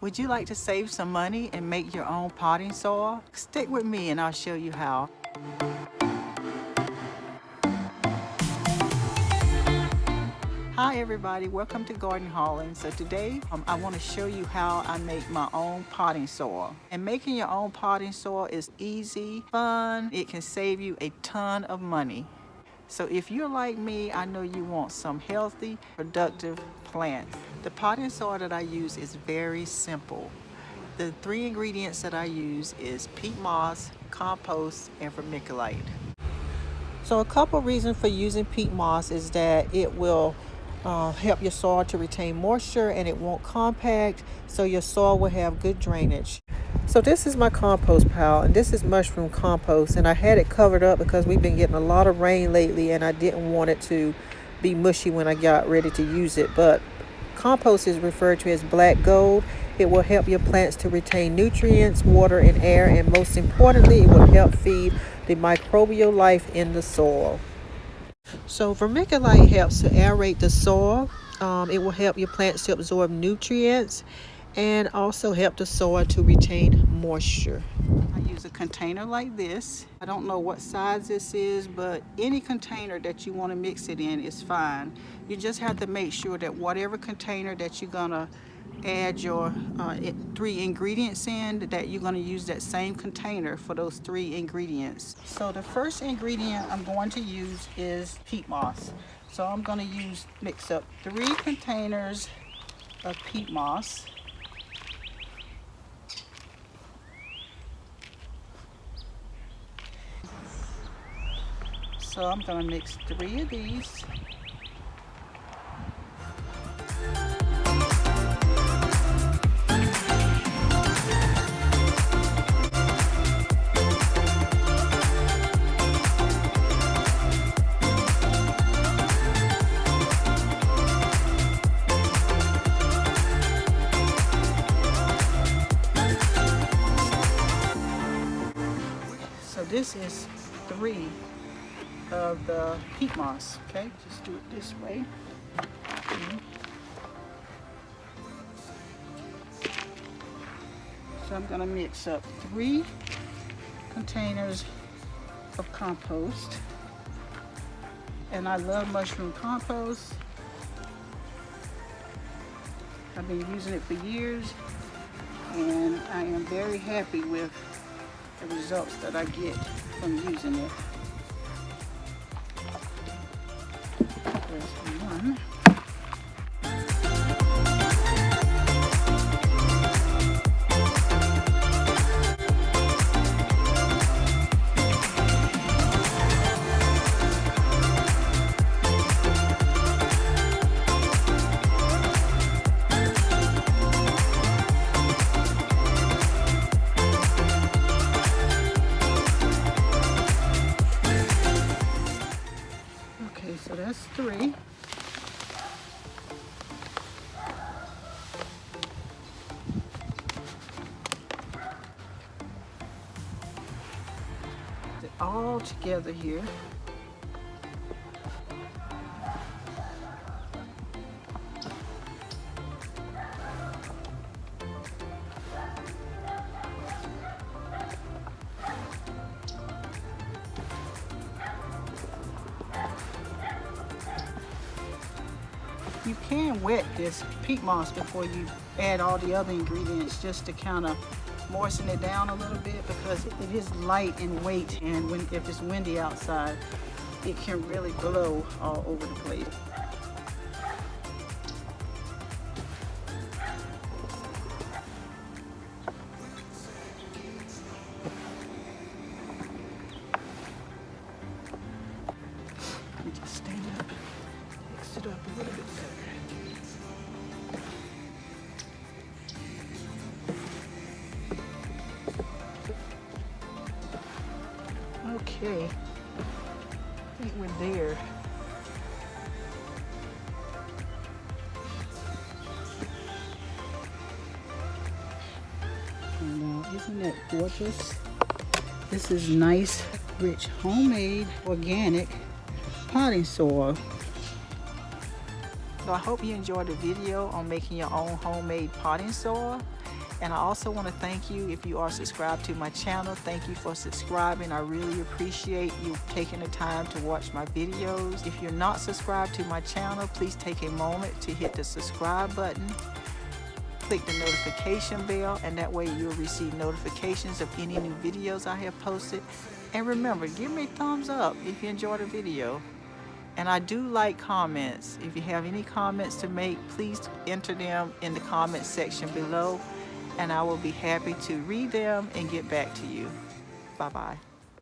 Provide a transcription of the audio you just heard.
Would you like to save some money and make your own potting soil? Stick with me and I'll show you how. Hi everybody, welcome to Gardenhauling. So today I want to show you how I make my own potting soil. And making your own potting soil is easy, fun, it can save you a ton of money. So if you're like me, I know you want some healthy, productive plants. The potting soil that I use is very simple. The 3 ingredients that I use is peat moss, compost, and vermiculite. So a couple reasons for using peat moss is that it will help your soil to retain moisture and it won't compact, so your soil will have good drainage. So this is my compost pile, and this is mushroom compost, and I had it covered up because we've been getting a lot of rain lately and I didn't want it to be mushy when I got ready to use it. But compost is referred to as black gold. It will help your plants to retain nutrients, water, and air, and most importantly, it will help feed the microbial life in the soil. So vermiculite helps to aerate the soil. It will help your plants to absorb nutrients and also help the soil to retain moisture. I use a container like this. I don't know what size this is, but any container that you want to mix it in is fine. You just have to make sure that whatever container that you're gonna add your 3 ingredients in, that you're going to use that same container for those 3 ingredients. So the first ingredient I'm going to use is peat moss. So I'm going to mix up 3 containers of peat moss. So I'm going to mix 3 of these. So this is 3 of the peat moss, okay? Just do it this way. So I'm gonna mix up 3 containers of compost. And I love mushroom compost. I've been using it for years, and I am very happy with the results that I get from using it. There's 1. So that's 3. Put it all together here. You can wet this peat moss before you add all the other ingredients, just to kind of moisten it down a little bit, because it is light in weight, and if it's windy outside, it can really blow all over the place. Let me just stand up, mix it up a little bit better. Okay, I think we're there. And isn't that gorgeous? This is nice, rich, homemade, organic potting soil. So I hope you enjoyed the video on making your own homemade potting soil. And I also want to thank you if you are subscribed to my channel. Thank you for subscribing. I really appreciate you taking the time to watch my videos. If you're not subscribed to my channel, please take a moment to hit the subscribe button. Click the notification bell, and that way you'll receive notifications of any new videos I have posted. And remember, give me a thumbs up if you enjoyed the video. And I do like comments. If you have any comments to make, please enter them in the comment section below, and I will be happy to read them and get back to you. Bye-bye.